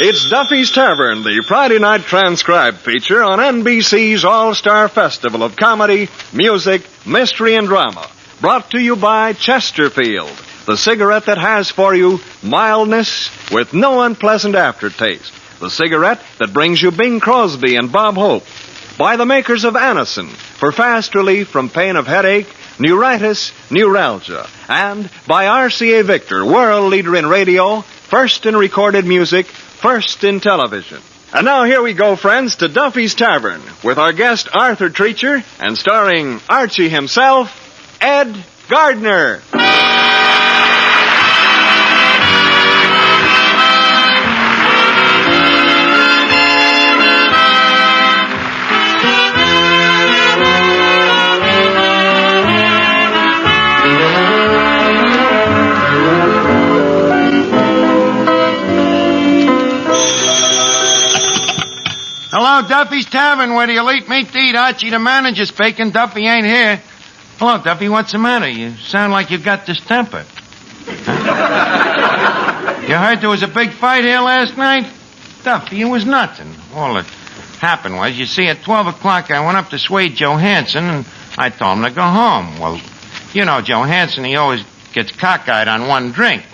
It's Duffy's Tavern, the Friday night transcribed feature on NBC's All-Star Festival of Comedy, Music, Mystery, and Drama. Brought to you by Chesterfield, the cigarette that has for you mildness with no unpleasant aftertaste. The cigarette that brings you Bing Crosby and Bob Hope. By the makers of Anacin, for fast relief from pain of headache, neuritis, neuralgia. And by RCA Victor, world leader in radio, first in recorded music, first in television. And now here we go, friends, to Duffy's Tavern with our guest Arthur Treacher and starring Archie himself, Ed Gardner. Hello, Duffy's Tavern, where the elite meet to eat. Archie, the manager, speaking. Duffy ain't here. Hello, Duffy, what's the matter? You sound like you've got distemper. Huh? You heard there was a big fight here last night? Duffy, it was nothing. All that happened was, you see, at 12 o'clock I went up to Swede Johansson, and I told him to go home. Well, you know Johansson, he always gets cockeyed on one drink.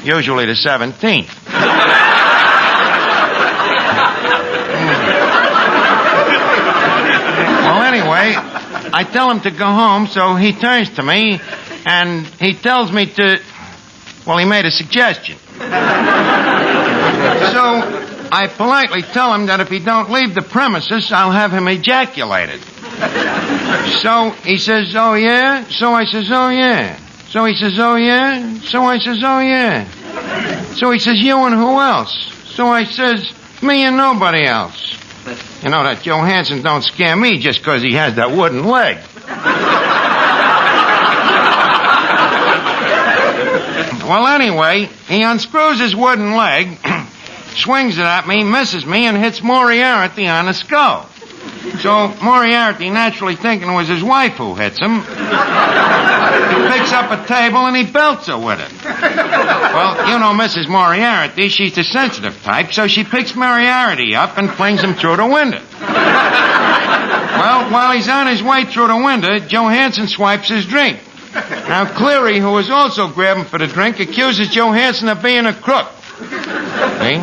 Usually the 17th. Well, anyway, I tell him to go home, so he turns to me, and he tells me to... Well, he made a suggestion. So I politely tell him that if he don't leave the premises, I'll have him ejaculated. So he says, oh, yeah? So I says, oh, yeah. So he says, oh, yeah? So I says, oh, yeah. So he says, you and who else? So I says, me and nobody else. You know, that Johansson don't scare me just 'cause he has that wooden leg. Well, anyway, he unscrews his wooden leg, swings it at me, misses me, and hits Moriarty on the skull. So Moriarty, naturally thinking it was his wife who hits him, picks up a table and he belts her with it. Well, you know Mrs. Moriarty, she's the sensitive type, so she picks Moriarty up and flings him through the window. Well, while he's on his way through the window, Johansson swipes his drink. Now, Cleary, who was also grabbing for the drink, accuses Johansson of being a crook. See?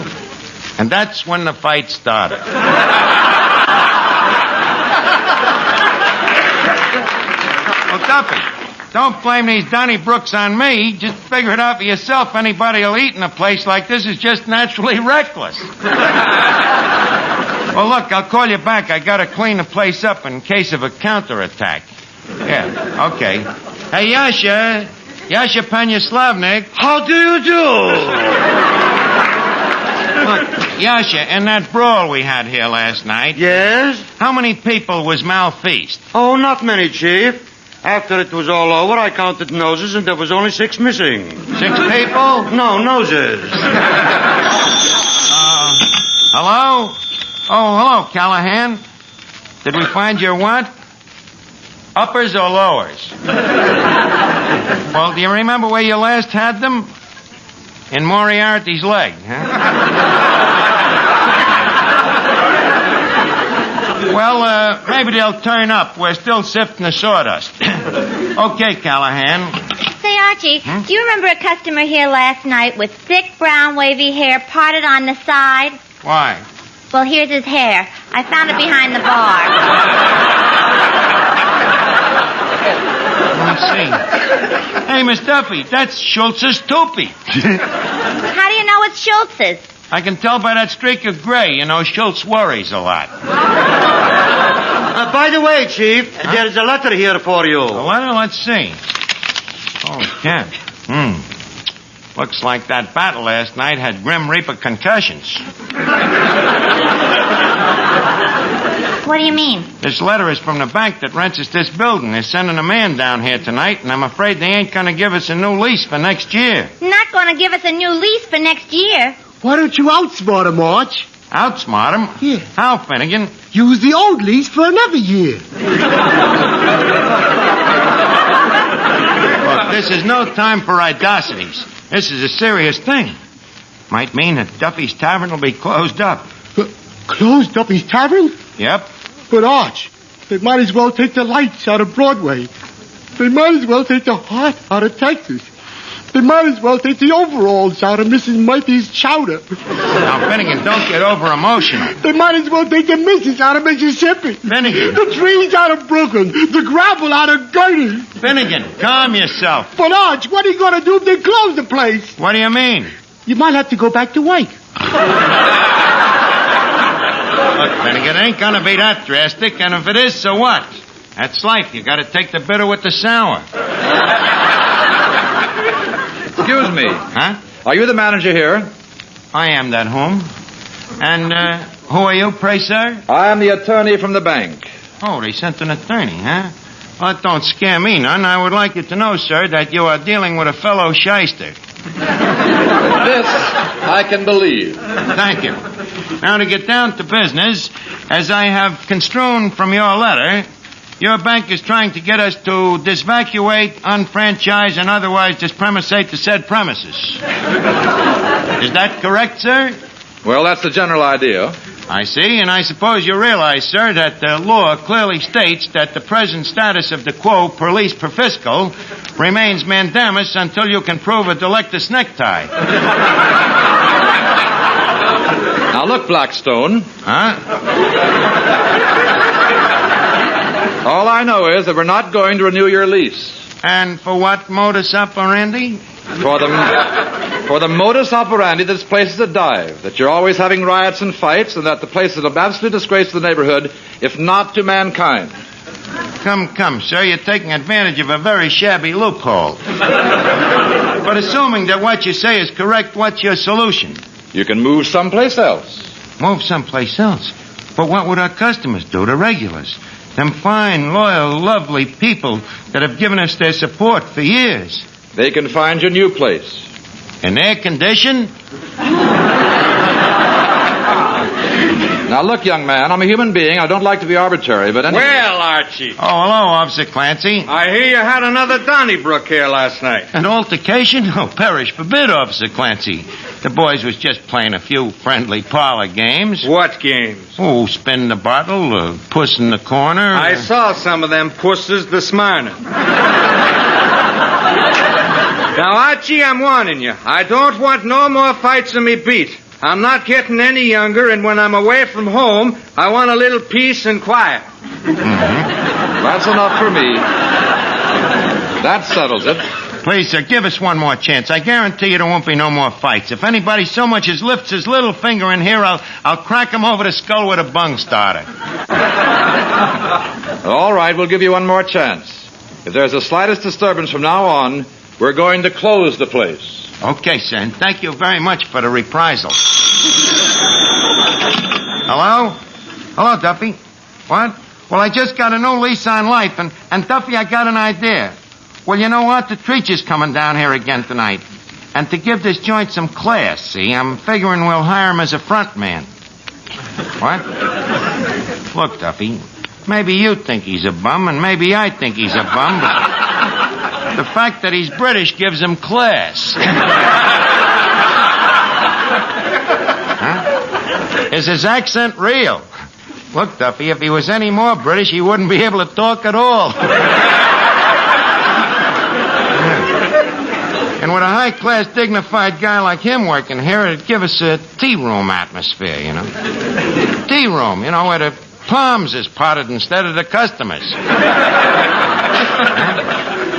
And that's when the fight started. Well, Duffy, don't blame these Donnybrooks on me. Just figure it out for yourself. Anybody who'll eat in a place like this is just naturally reckless. Well, look, I'll call you back. I gotta clean the place up in case of a counterattack. Yeah, okay. Hey, Yasha. Yasha Panyaslavnik. How do you do? Look, Yasha, in that brawl we had here last night... Yes? How many people was malfeased? Oh, not many, Chief. After it was all over, I counted noses, and there was only 6 missing. 6 people? No, noses. Hello? Oh, hello, Callahan. Did we find your what? Uppers or lowers? Well, do you remember where you last had them? In Moriarty's leg, huh? Well, maybe they'll turn up. We're still sifting the sawdust. Okay, Callahan. Say, Archie, do you remember a customer here last night with thick, brown, wavy hair parted on the side? Why? Well, here's his hair. I found it behind the bar. Let me see. Hey, Miss Duffy, that's Schultz's toupee. How do you know it's Schultz's? I can tell by that streak of gray. You know, Schultz worries a lot. By the way, Chief, there's a letter here for you. A letter? Let's see. Oh, Ken. Looks like that battle last night had Grim Reaper concussions. What do you mean? This letter is from the bank that rents us this building. They're sending a man down here tonight, and I'm afraid they ain't going to give us a new lease for next year. Not going to give us a new lease for next year. Why don't you outsmart him, Arch? Outsmart him? Yeah. How, Finnegan? Use the old lease for another year. Look, this is no time for idosities. This is a serious thing. Might mean that Duffy's Tavern will be closed up. Close Duffy's Tavern? Yep. But, Arch, they might as well take the lights out of Broadway. They might as well take the heart out of Texas. They might as well take the overalls out of Mrs. Murphy's chowder. Now, Finnegan, don't get over-emotional. They might as well take the missus out of Mississippi. Finnegan. The trees out of Brooklyn. The gravel out of Gertie. Finnegan, calm yourself. But, Arch, what are you going to do if they close the place? What do you mean? You might have to go back to work. Look, Finnegan, it ain't gonna be that drastic, and if it is, so what? That's life. You gotta take the bitter with the sour. Excuse me. Huh? Are you the manager here? I am that whom. And, who are you, pray, sir? I am the attorney from the bank. Oh, they sent an attorney, huh? Well, that don't scare me none. I would like you to know, sir, that you are dealing with a fellow shyster. This I can believe. Thank you. Now, to get down to business, as I have construed from your letter, your bank is trying to get us to disvacuate, unfranchise, and otherwise dispremisate the said premises. Is that correct, sir? Well, that's the general idea. I see, and I suppose you realize, sir, that the law clearly states that the present status of the quo per lease per fiscal remains mandamus until you can prove a delectus necktie. Now, look, Blackstone. Huh? All I know is that we're not going to renew your lease. And for what modus operandi? For the modus operandi that this place is a dive, that you're always having riots and fights, and that the place is an absolute disgrace to the neighborhood, if not to mankind. Come, sir, you're taking advantage of a very shabby loophole. But assuming that what you say is correct, what's your solution? You can move someplace else. Move someplace else. But what would our customers do, the regulars? Them fine, loyal, lovely people that have given us their support for years. They can find your new place. In their condition? Now, look, young man, I'm a human being. I don't like to be arbitrary, but anyway... Well, Archie, Oh, hello, Officer Clancy. I hear you had another Donnybrook here last night. An altercation? Oh, perish forbid, Officer Clancy. The boys was just playing a few friendly parlor games. What games? Oh, spin the bottle, puss in the corner. I saw some of them pusses this morning. Now, Archie, I'm warning you. I don't want no more fights in me beat. I'm not getting any younger, and when I'm away from home, I want a little peace and quiet. That's enough for me. That settles it. Please, sir, give us one more chance. I guarantee you there won't be no more fights. If anybody so much as lifts his little finger in here, I'll crack him over the skull with a bung starter. All right, we'll give you one more chance. If there's the slightest disturbance from now on, we're going to close the place. Okay, sir, and thank you very much for the reprisal. Hello? Hello, Duffy. What? Well, I just got a new lease on life, and Duffy, I got an idea. Well, you know what? The Treacher's coming down here again tonight. And to give this joint some class, see, I'm figuring we'll hire him as a front man. What? Look, Duffy, maybe you think he's a bum, and maybe I think he's a bum, but the fact that he's British gives him class. Huh? Is his accent real? Look, Duffy, if he was any more British, he wouldn't be able to talk at all. And with a high-class, dignified guy like him working here, it'd give us a tea room atmosphere, you know. Tea room, you know, where the palms is potted instead of the customers.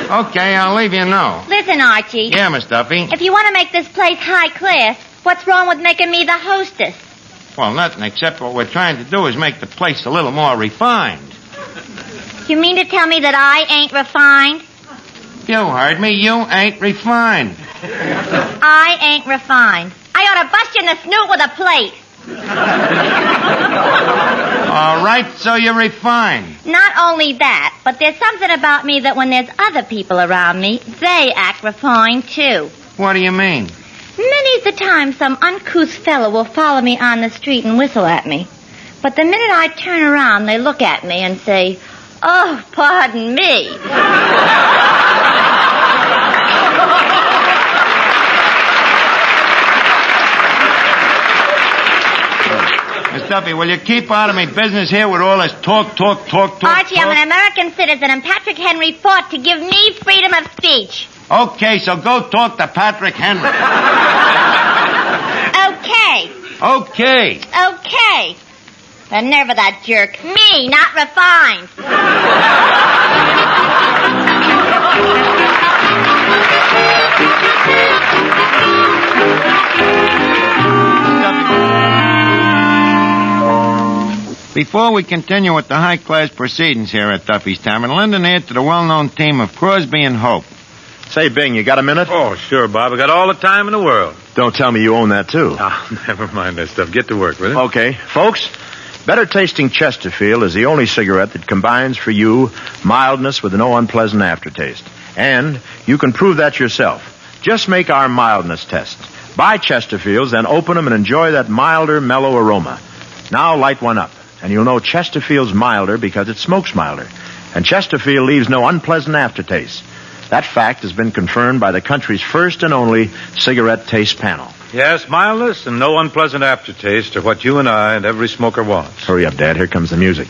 Okay, I'll leave you know. Listen, Archie. Yeah, Miss Duffy. If you want to make this place high class, what's wrong with making me the hostess? Well, nothing except what we're trying to do is make the place a little more refined. You mean to tell me that I ain't refined? You heard me. You ain't refined. I ain't refined. I ought to bust you in the snoot with a plate. All right, so you're refined. Not only that, but there's something about me that when there's other people around me, they act refined, too. What do you mean? Many's the time some uncouth fellow will follow me on the street and whistle at me. But the minute I turn around, they look at me and say, "Oh, pardon me." Duffy, will you keep out of me business here with all this talk? Archie, I'm an American citizen, and Patrick Henry fought to give me freedom of speech. Okay, so go talk to Patrick Henry. Okay. The nerve of that jerk. Me, not refined. Before we continue with the high-class proceedings here at Duffy's Tavern, lend an ear to the well-known team of Crosby and Hope. Say, Bing, you got a minute? Oh, sure, Bob. I got all the time in the world. Don't tell me you own that, too. Oh, never mind that stuff. Get to work, will you? Okay. Folks, better tasting Chesterfield is the only cigarette that combines for you mildness with no unpleasant aftertaste. And you can prove that yourself. Just make our mildness test. Buy Chesterfields, then open them and enjoy that milder, mellow aroma. Now light one up, and you'll know Chesterfield's milder because it smokes milder. And Chesterfield leaves no unpleasant aftertaste. That fact has been confirmed by the country's first and only cigarette taste panel. Yes, mildness and no unpleasant aftertaste are what you and I and every smoker wants. Hurry up, Dad. Here comes the music.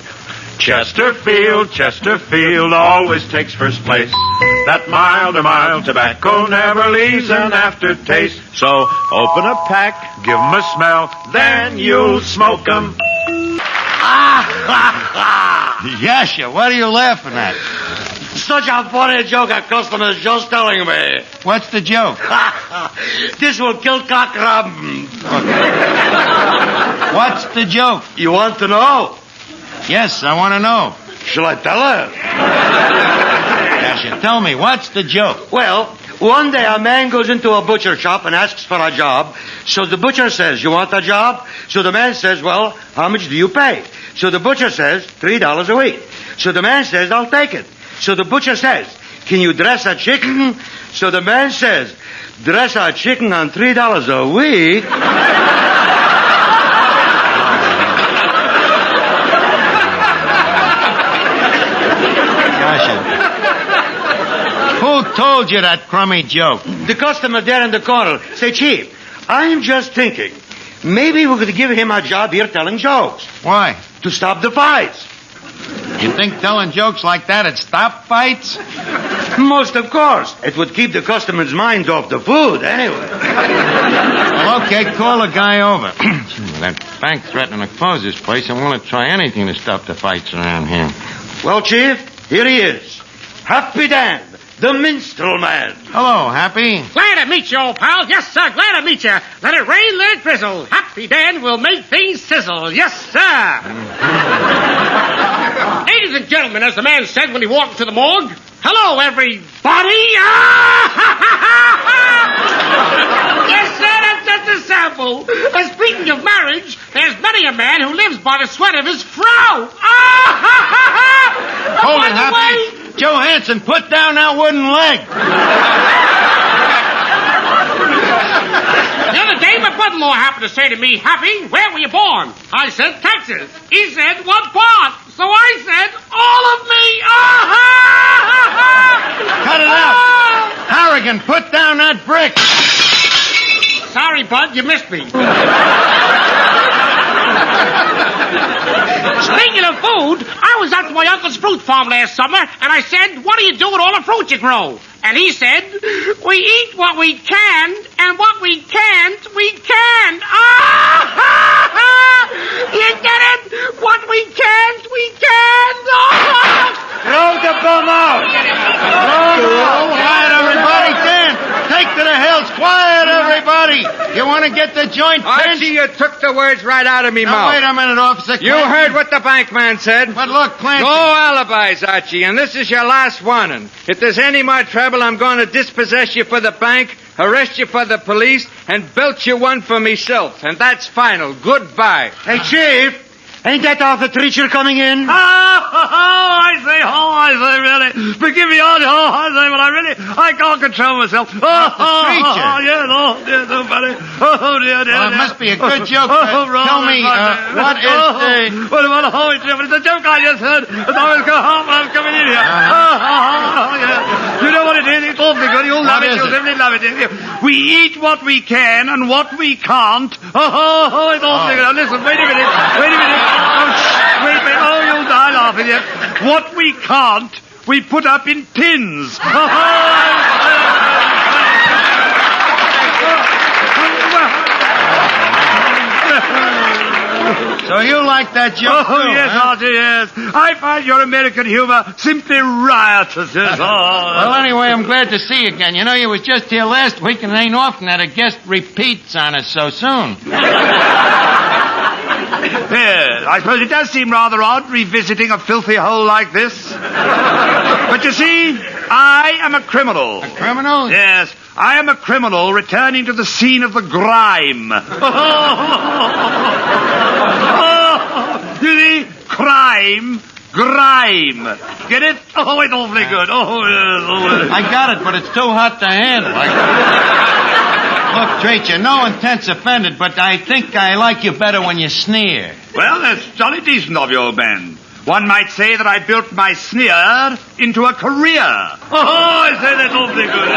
Chesterfield always takes first place. That mild tobacco never leaves an aftertaste. So open a pack, give 'em a smell, then you'll smoke 'em. Yasha, what are you laughing at? Such a funny joke a customer's just telling me. What's the joke? This will kill cockrum. What's the joke? You want to know? Yes, I want to know. Shall I tell her? Yasha, tell me, what's the joke? Well, one day a man goes into a butcher shop and asks for a job. So the butcher says, you want a job? So the man says, well, how much do you pay? So the butcher says, $3 a week. So the man says, I'll take it. So the butcher says, can you dress a chicken? So the man says, dress a chicken on $3 a week? Who told you that crummy joke? The customer there in the corner. Say, Chief, I'm just thinking, maybe we could give him a job here telling jokes. Why? To stop the fights. You think telling jokes like that'd stop fights? Most of course. It would keep the customers' minds off the food, anyway. Well, okay, call the guy over. That bank threatening to close this place. I want to try anything to stop the fights around here. Well, Chief, here he is. Happy Dan, the minstrel man. Hello, Happy. Glad to meet you, old pal. Yes, sir, glad to meet you. Let it rain, let it drizzle. Happy Dan will make things sizzle. Yes, sir. Ladies and gentlemen, as the man said when he walked into the morgue, hello, everybody. Yes, sir, that's just a sample. Speaking of marriage, there's many a man who lives by the sweat of his frow. Hold it, Happy. Joe Hansen, put down that wooden leg. The other day, my brother-in-law happened to say to me, Happy, where were you born? I said, Texas. He said, what part? So I said, all of me. Cut it out. Harrigan, put down that brick. Sorry, Bud, you missed me. Speaking of food, I was out to my uncle's fruit farm last summer, and I said, what do you do with all the fruit you grow? And he said, we eat what we can, and what we can't, we can. You get it? What we can't, we can. Throw the bum out. Quiet, everybody. Dan, take to the hills. Quiet, everybody. You want to get the joint Archie, pinched? you took the words right out of me Now, mouth. wait a minute, Officer You Clancy. heard what the bank man said. But look, Clancy. No alibis, Archie, and this is your last warning. If there's any more trouble, I'm going to dispossess you for the bank, arrest you for the police, and belt you one for myself. And that's final. Goodbye. Hey, Chief, Ain't that Arthur Treacher coming in? I say, really. Forgive me, I say, but I can't control myself. Treacher. Yes, buddy. Oh, dear. Well, it must be a good joke. Tell me, what is the... It's a joke I just heard as I was going home when I was coming in here. You know what it is? It's awfully good. You'll love it. You'll simply love it. We eat what we can and what we can't. It's awfully good. Listen, wait a minute. Oh, wait. Oh, you'll die laughing yet. What we can't, we put up in tins. So you like that joke, Oh, too, yes, huh? Archie, yes. I find your American humor simply riotous. Yes. Well, anyway, I'm glad to see you again. You know, you was just here last week, and it ain't often that a guest repeats on us so soon. Yes, I suppose it does seem rather odd revisiting a filthy hole like this. But you see, I am a criminal. A criminal? Yes, I am a criminal returning to the scene of the grime. You see, crime, grime. Get it? Oh, it's awfully good. Oh, yes. I got it, but it's too hot to handle. Look, Treacher, no intent's offended, but I think I like you better when you sneer. Well, that's jolly decent of you, old man. One might say that I built my sneer into a career. I say that's awfully good.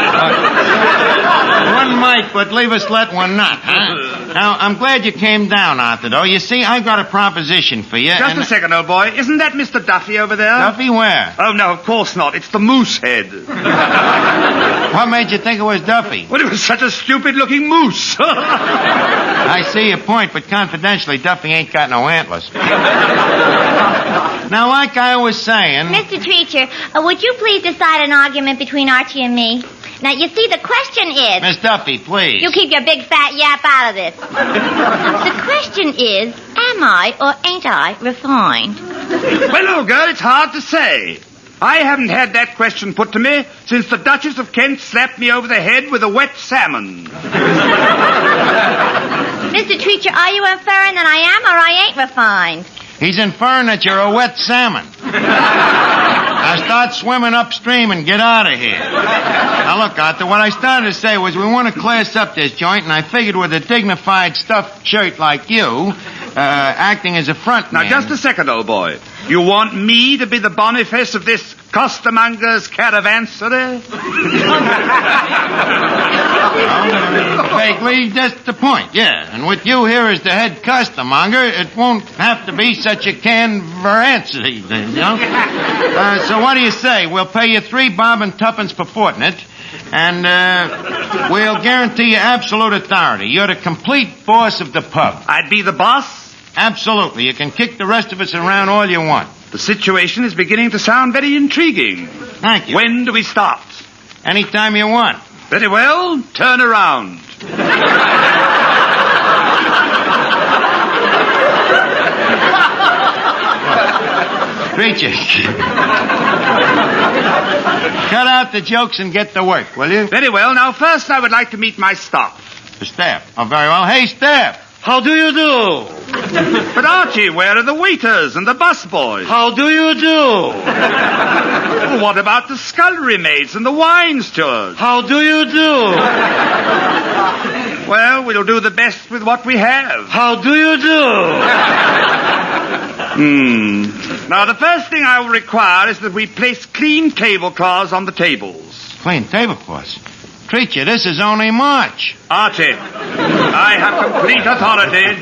One might, but leave us let one not, huh? Now, I'm glad you came down, Arthur, though. You see, I've got a proposition for you. Just a second, old boy. Isn't that Mr. Duffy over there? Duffy, where? Oh, no, of course not. It's the moose head. What made you think it was Duffy? Well, it was such a stupid-looking moose. I see your point, but confidentially, Duffy ain't got no antlers. Now, like I was saying... Mr. Treacher, would you please decide an argument between Archie and me? Now, you see, the question is... Miss Duffy, please. You keep your big fat yap out of this. The question is, am I or ain't I refined? Well, old girl, it's hard to say. I haven't had that question put to me since the Duchess of Kent slapped me over the head with a wet salmon. Mr. Treacher, are you inferring that I am or I ain't refined? He's inferring that you're a wet salmon. Now start swimming upstream and get out of here. Now look, Arthur, what I started to say was we want to class up this joint, and I figured with a dignified stuffed shirt like you, acting as a front man... Now, just a second, old boy. You want me to be the Boniface of this costermonger's caravanserai? Vaguely, that's the point, yeah. And with you here as the head costermonger, it won't have to be such a canveransity, you know? So what do you say? We'll pay you 3 bob and tuppence per fortnight, and we'll guarantee you absolute authority. You're the complete boss of the pub. I'd be the boss? Absolutely. You can kick the rest of us around all you want. The situation is beginning to sound very intriguing. Thank you. When do we start? Anytime you want. Very well. Turn around. Preacher. Cut out the jokes and get to work, will you? Very well. Now, first I would like to meet my staff. The staff. Oh, very well. Hey, staff. How do you do? But Archie, where are the waiters and the busboys? How do you do? Well, what about the scullery maids and the wine stewards? How do you do? Well, we'll do the best with what we have. How do you do? Now, the first thing I will require is that we place clean tablecloths on the tables. Clean tablecloths. Preacher, this is only March. Archie, I have complete authority.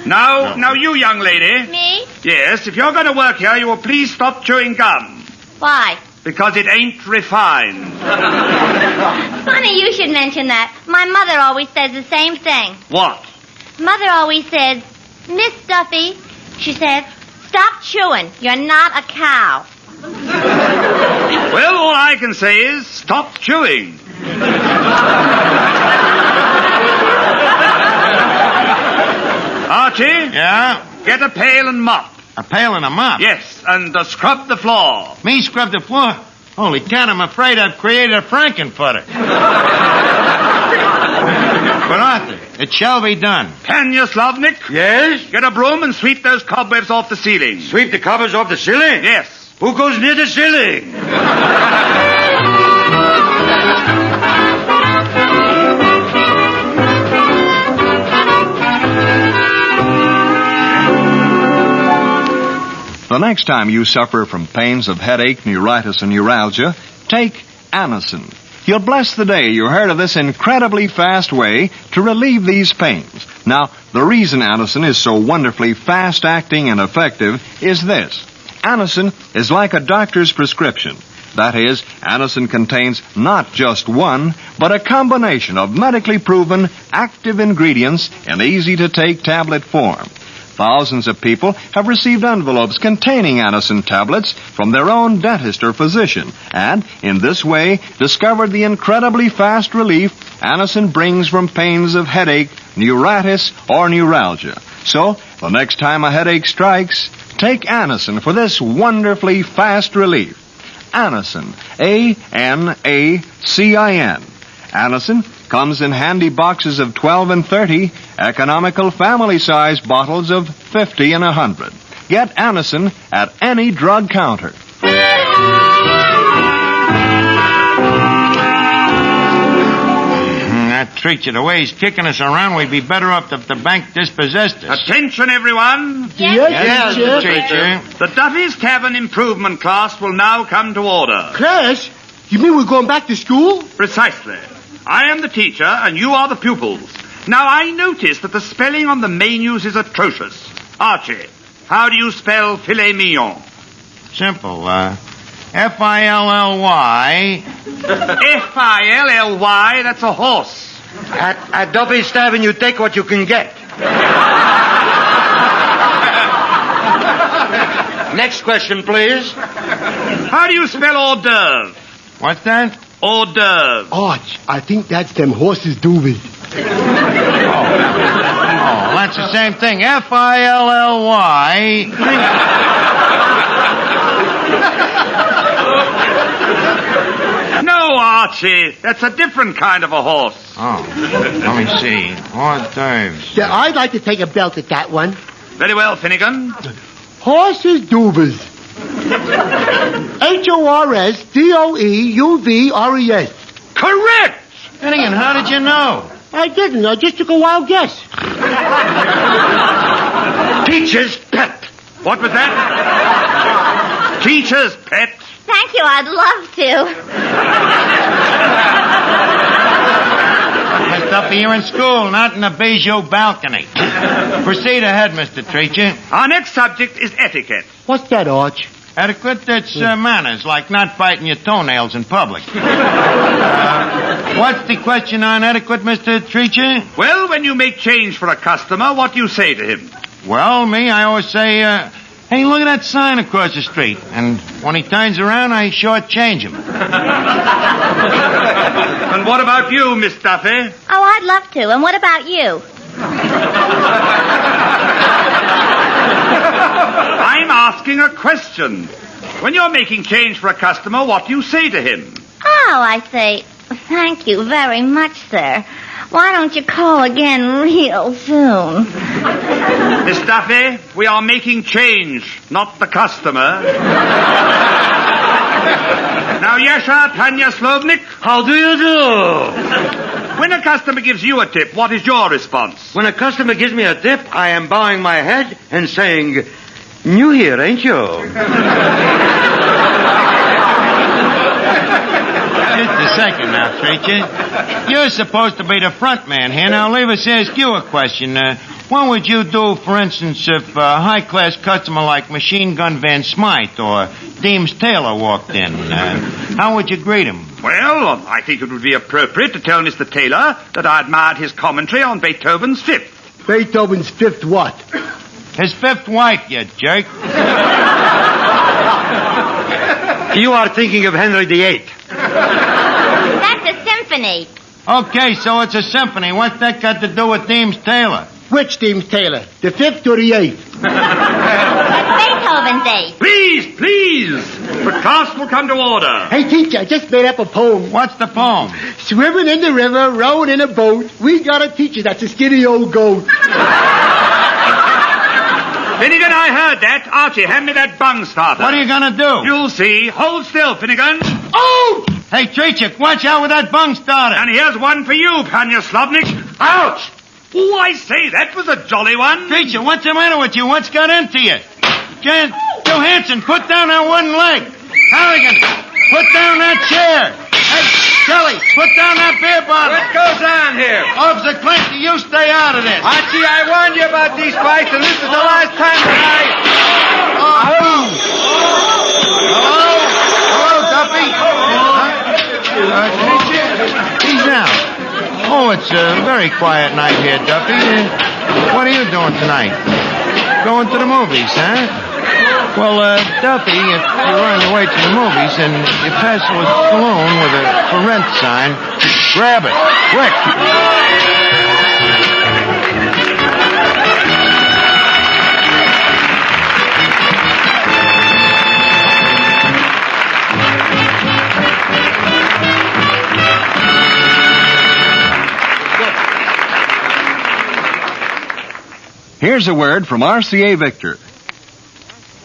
Now, you young lady. Me? Yes, if you're going to work here, you will please stop chewing gum. Why? Because it ain't refined. Funny you should mention that. My mother always says the same thing. What? Mother always says, Miss Duffy, she says, stop chewing. You're not a cow. Well, all I can say is stop chewing. Archie? Yeah? Get a pail and mop. A pail and a mop? Yes, and scrub the floor. Me scrub the floor? Holy cat, I'm afraid I've created a Frankenfurter. But Arthur, it shall be done. Tanya Slavnik, Yes? get a broom and sweep those cobwebs off the ceiling. Sweep the covers off the ceiling? Yes. Who goes near the ceiling? The next time you suffer from pains of headache, neuritis, and neuralgia, take Anacin. You'll bless the day you heard of this incredibly fast way to relieve these pains. Now, the reason Anacin is so wonderfully fast-acting and effective is this. Anacin is like a doctor's prescription. That is, Anacin contains not just one, but a combination of medically proven active ingredients in easy-to-take tablet form. Thousands of people have received envelopes containing Anacin tablets from their own dentist or physician, and in this way discovered the incredibly fast relief Anacin brings from pains of headache, neuritis, or neuralgia. So, the next time a headache strikes, take Anacin for this wonderfully fast relief. Anacin, A-N-A-C-I-N. Anacin comes in handy boxes of 12 and 30, economical family-size bottles of 50 and 100. Get Anacin at any drug counter. That Treacher, the way he's kicking us around, we'd be better off if the bank dispossessed us. Attention, everyone. Yes, Treacher. The Duffy's Tavern improvement class will now come to order. Class? You mean we're going back to school? Precisely. I am the teacher, and you are the pupils. Now, I notice that the spelling on the menus is atrocious. Archie, how do you spell filet mignon? Simple, F-I-L-L-Y. F-I-L-L-Y, that's a horse. At Duffy's Tavern, you take what you can get. Next question, please. How do you spell hors d'oeuvre? What's that? Hors d'oeuvre. Arch, I think that's them horses doing. Oh, that's the same thing. F-I-L-L-Y. No, Archie, that's a different kind of a horse. Oh, let me see. Hors d'oeuvres. Yeah, I'd like to take a belt at that one. Very well, Finnegan. Horses doovers. H-O-R-S-D-O-E-U-V-R-E-S. Correct! Finnegan, how did you know? I didn't. I just took a wild guess. Teacher's pet. What was that? Teacher's pet. Thank you, I'd love to. Miss Duffy, you're in school, not in the Bijou balcony. Proceed ahead, Mr. Treacher. Our next subject is etiquette. What's that, Arch? Etiquette, that's manners, like not biting your toenails in public. What's the question on etiquette, Mr. Treacher? Well, when you make change for a customer, what do you say to him? Well, me, I always say, hey, look at that sign across the street. And when he turns around, I shortchange him. And what about you, Miss Duffy? Oh, I'd love to. And what about you? I'm asking a question. When you're making change for a customer, what do you say to him? Oh, I say, thank you very much, sir. Why don't you call again real soon? Miss Duffy, we are making change, not the customer. Now, Yasha, Tanya Slovnik. How do you do? When a customer gives you a tip, what is your response? When a customer gives me a tip, I am bowing my head and saying, new here, ain't you? Just a second now, Treacher. You're supposed to be the front man here. Now, leave us ask you a question. What would you do, for instance, if a high-class customer like Machine Gun Van Smythe or Deems Taylor walked in? How would you greet him? Well, I think it would be appropriate to tell Mr. Taylor that I admired his commentary on Beethoven's Fifth. Beethoven's fifth what? His fifth wife, you jerk. You are thinking of Henry VIII. That's a symphony. Okay, so it's a symphony. What's that got to do with Deems Taylor? Which James Taylor? The 5th or the 8th? Beethoven's eight. Please. The class will come to order. Hey, teacher, I just made up a poem. What's the poem? Swimming in the river, rowing in a boat. We got a teacher that's a skinny old goat. Finnegan, I heard that. Archie, hand me that bung starter. What are you gonna do? You'll see. Hold still, Finnegan. Oh! Hey, Treachik, watch out with that bung starter. And here's one for you, Panya Slobnik. Ouch! Oh, I say, that was a jolly one. Treachik, what's the matter with you? What's got into you? Johansson, put down that wooden leg. Halligan, put down that chair. Hey, Kelly, put down that beer bottle. What goes on here? Officer Clancy, you stay out of this. Archie, I warned you about these fights, and this is the last time that Hello, Duffy. He's out. Oh, it's a very quiet night here, Duffy. What are you doing tonight? Going to the movies, huh? Well, Duffy, if you're on your way to the movies and you pass a saloon with a for rent sign, grab it, quick. Here's a word from RCA Victor.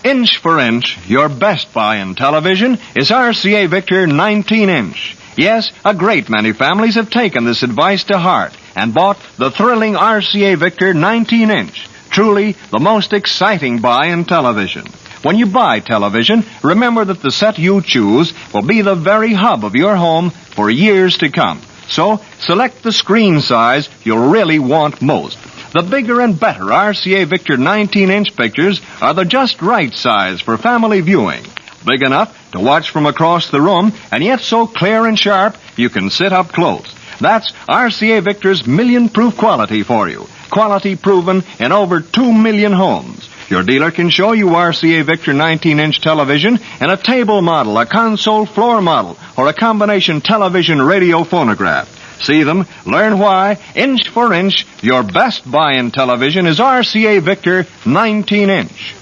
Inch for inch, your best buy in television is RCA Victor 19-inch. Yes, a great many families have taken this advice to heart and bought the thrilling RCA Victor 19-inch. Truly the most exciting buy in television. When you buy television, remember that the set you choose will be the very hub of your home for years to come. So, select the screen size you'll really want most. The bigger and better RCA Victor 19-inch pictures are the just right size for family viewing. Big enough to watch from across the room, and yet so clear and sharp you can sit up close. That's RCA Victor's million-proof quality for you. Quality proven in over 2 million homes. Your dealer can show you RCA Victor 19-inch television in a table model, a console floor model, or a combination television radio phonograph. See them, learn why, inch for inch, your best buy in television is RCA Victor 19-inch.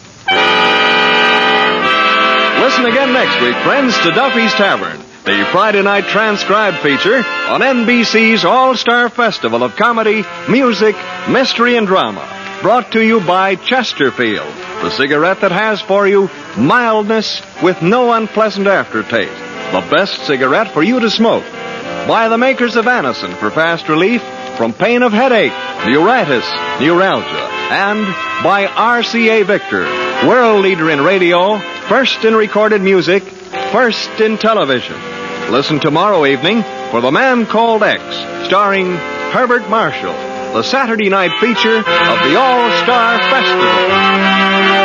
Listen again next week, friends, to Duffy's Tavern, the Friday night transcribed feature on NBC's All-Star Festival of Comedy, Music, Mystery, and Drama. Brought to you by Chesterfield, the cigarette that has for you mildness with no unpleasant aftertaste. The best cigarette for you to smoke. By the makers of Anacin for fast relief from pain of headache, neuritis, neuralgia. And by RCA Victor, world leader in radio, first in recorded music, first in television. Listen tomorrow evening for The Man Called X, starring Herbert Marshall, the Saturday night feature of the All-Star Festival.